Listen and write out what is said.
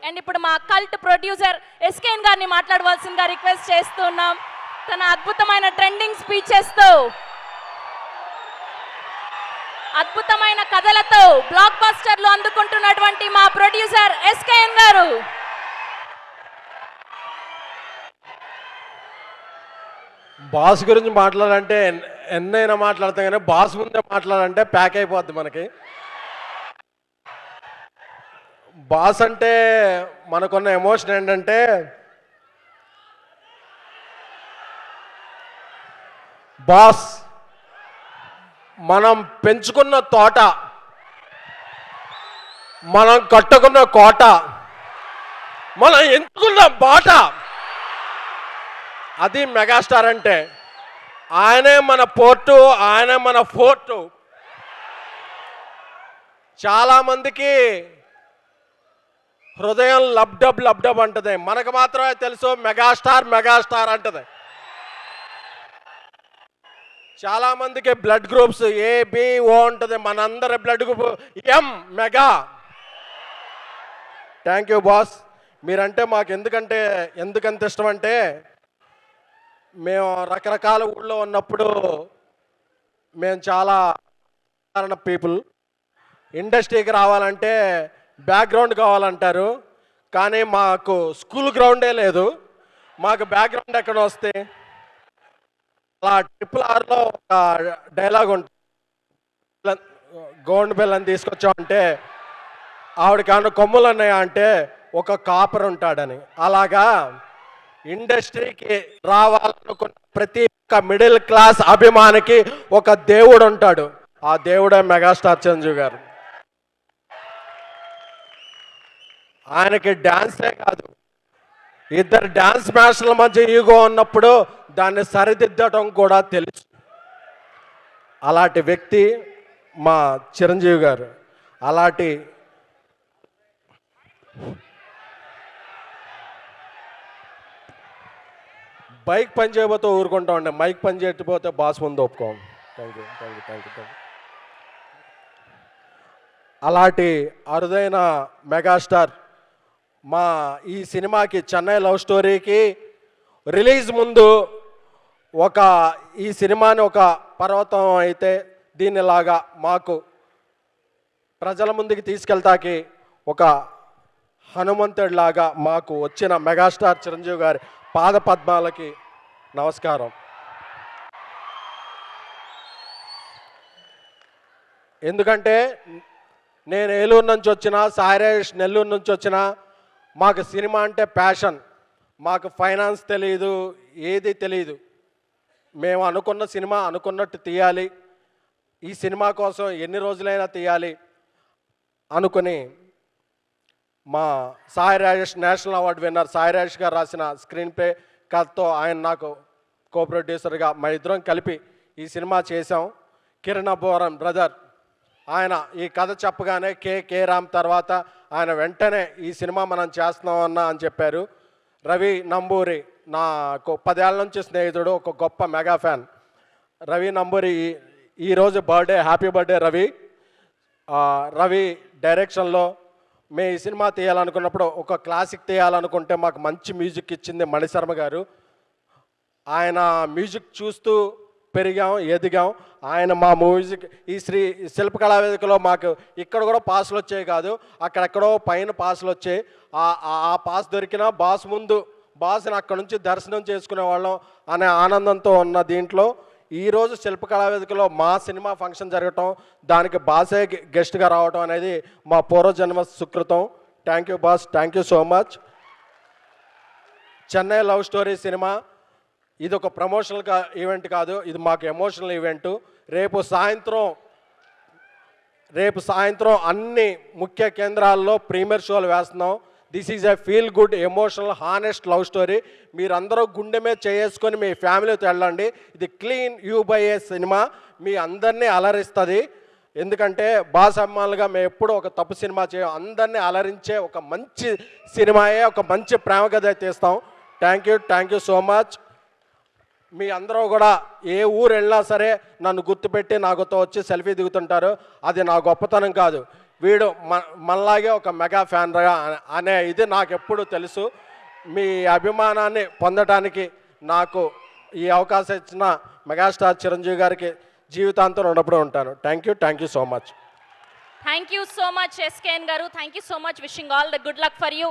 And ఇప్పుడు మా cult producer SKN గారిని మాట్లాడవలసిందిగా రిక్వెస్ట్ చేస్తున్నాం. తన అద్భుతమైన ట్రెండింగ్ స్పీచెస్తో, అద్భుతమైన కథలతో బ్లాక్ బస్టర్లు అందుకుంటున్నటువంటి మా ప్రొడ్యూసర్ ఎస్కేఎన్ గారు. బాస్ గురించి మాట్లాడాలంటే ఎన్నైనా మాట్లాడతాం, కానీ బాస్ ముందే మాట్లాడాలంటే ప్యాక్ అయిపోద్ది మనకి. బాస్ అంటే మనకున్న ఎమోషన్ ఏంటంటే, బాస్ మనం పెంచుకున్న తోట, మనం కట్టుకున్న కోట, మనం ఎంచుకున్న బాట, అది మెగాస్టార్ అంటే. ఆయనే మన పోర్టు, ఆయనే మన ఫోర్టు. చాలామందికి హృదయం లబ్డబ్ లబ్డబ్ అంటది, మనకు మాత్రమే తెలుసు మెగాస్టార్ మెగాస్టార్ అంటది. చాలామందికి బ్లడ్ గ్రూప్స్ ఏబిఓ ఉంటుంది, మనందరి blood group M mega. Thank you boss. మీరంటే మాకు ఎందుకంత ఇష్టం అంటే, మేము రకరకాల ఊళ్ళో ఉన్నప్పుడు మేము చాలా సాధారణ పీపుల్. ఇండస్ట్రీకి రావాలంటే బ్యాక్గ్రౌండ్ కావాలంటారు, కానీ మాకు స్కూల్ గ్రౌండే లేదు. మాకు బ్యాక్గ్రౌండ్ ఎక్కడ వస్తే, అలా RRRలో ఒక డైలాగ్ ఉంటుంది, గోండ్ బెల్లని తీసుకొచ్చామంటే ఆవిడకి ఏమన్నా కొమ్ములు ఉన్నాయా అంటే ఒక కాపర్ ఉంటాడని. అలాగా ఇండస్ట్రీకి రావాలనుకున్న ప్రతి ఒక్క మిడిల్ క్లాస్ అభిమానికి ఒక దేవుడు ఉంటాడు. ఆ దేవుడే మెగాస్టార్ చిరంజీవి గారు. ఆయనకి డ్యాన్సే కాదు, ఇద్దరు డ్యాన్స్ మాస్టర్ల మధ్య ఈగో ఉన్నప్పుడు దాన్ని సరిదిద్దటం కూడా తెలుసు. అలాంటి వ్యక్తి మా చిరంజీవి గారు. అలాంటి బైక్ పని చేయబోతే ఊరుకుంటా ఉండే, మైక్ పని చేయకపోతే బాస్ ముందు ఒప్పుకోం. Thank you thank you thank you thank you. అలాంటి అరుదైన మెగాస్టార్ మా ఈ సినిమాకి, చెన్నై లవ్ స్టోరీకి రిలీజ్ ముందు ఈ సినిమాని ఒక పర్వతం అయితే దీనిలాగా మాకు ప్రజల ముందుకి తీసుకెళ్తాకి ఒక హనుమంతుడిలాగా మాకు వచ్చిన మెగాస్టార్ చిరంజీవి గారి పాద పద్మాలకి నమస్కారం. ఎందుకంటే నేను ఏలూరు నుంచి వచ్చిన, సాయిరేష్ నెల్లూరు నుంచి వచ్చిన, మాకు సినిమా అంటే ప్యాషన్. మాకు ఫైనాన్స్ తెలియదు, ఏది తెలియదు. మేము అనుకున్న సినిమా అనుకున్నట్టు తీయాలి, ఈ సినిమా కోసం ఎన్ని రోజులైనా తీయాలి అనుకుని మా Sai Rajesh, national award winner Sai Rajesh గారు రాసిన స్క్రీన్ ప్లే కథతో ఆయన నాకు కో ప్రొడ్యూసర్గా మా ఇద్దరం కలిపి ఈ సినిమా చేశాం. కిరణ్ అబ్బవరం బ్రదర్ ఆయన ఈ కథ చెప్పగానే కే రామ్ తర్వాత ఆయన వెంటనే ఈ సినిమా మనం చేస్తున్నామన్నా అని చెప్పారు. రవి నంబూరి నాకు 10 ఏళ్ళ నుంచి స్నేహితుడు, ఒక గొప్ప మెగా ఫ్యాన్. రవి నంబూరి ఈరోజు birthday, happy birthday Ravi. Ravi డైరెక్షన్లో మేము ఈ సినిమా తీయాలనుకున్నప్పుడు, ఒక క్లాసిక్ తీయాలనుకుంటే మాకు మంచి మ్యూజిక్ ఇచ్చింది మణిశర్మ గారు. ఆయన మ్యూజిక్ చూస్తూ పెరిగాం, ఎదిగాం. ఆయన మా మ్యూజిక్ ఈ శిల్పకళా వేదికలో మాకు ఇక్కడ కూడా పాసులు వచ్చాయి కాదు, అక్కడెక్కడో పైన పాసులు వచ్చాయి. ఆ పాస్ దొరికినా బాస్ ముందు బాస్ని అక్కడ నుంచి దర్శనం చేసుకునే వాళ్ళం అనే ఆనందంతో ఉన్న దీంట్లో ఈరోజు శిల్పకళా వేదికలో మా సినిమా ఫంక్షన్ జరగటం, దానికి బాసే గెస్ట్గా రావటం అనేది మా పూర్వజన్మ సుకృతం. Thank you boss, thank you so much. Chennai love story cinema ఇది ఒక ప్రమోషనల్ ఈవెంట్ కాదు, ఇది మాకు ఎమోషనల్ ఈవెంట్. రేపు సాయంత్రం అన్ని ముఖ్య కేంద్రాల్లో ప్రీమియర్ షోలు వేస్తున్నాం. This is a feel good, emotional, honest love story. మీరందరూ గుండె మీద చేసుకొని మీ ఫ్యామిలీతో వెళ్ళండి. ఇది clean U by A cinema, మీ అందరినీ అలరిస్తుంది. ఎందుకంటే బాస్ అమ్మాలుగా మేము ఎప్పుడూ ఒక తప్పు సినిమా చేయం, అందరినీ అలరించే ఒక మంచి సినిమాయే, ఒక మంచి ప్రేమ కథ తీస్తాం. Thank you so much. మీ అందరూ కూడా ఏ ఊరు వెళ్ళినా సరే నన్ను గుర్తుపెట్టి నాకుతో వచ్చి సెల్ఫీ దిగుతుంటారు. అది నా గొప్పతనం కాదు. వీడు మనలాగే ఒక మెగా ఫ్యాన్ అనే ఇది నాకు ఎప్పుడు తెలుసు. మీ అభిమానాన్ని పొందడానికి నాకు ఈ అవకాశం ఇచ్చిన మెగాస్టార్ చిరంజీవి గారికి జీవితాంతం రుణపడి ఉంటాను. Thank you so much. Thank you so much SKN గారు. Thank you so much. Wishing all the good luck for you.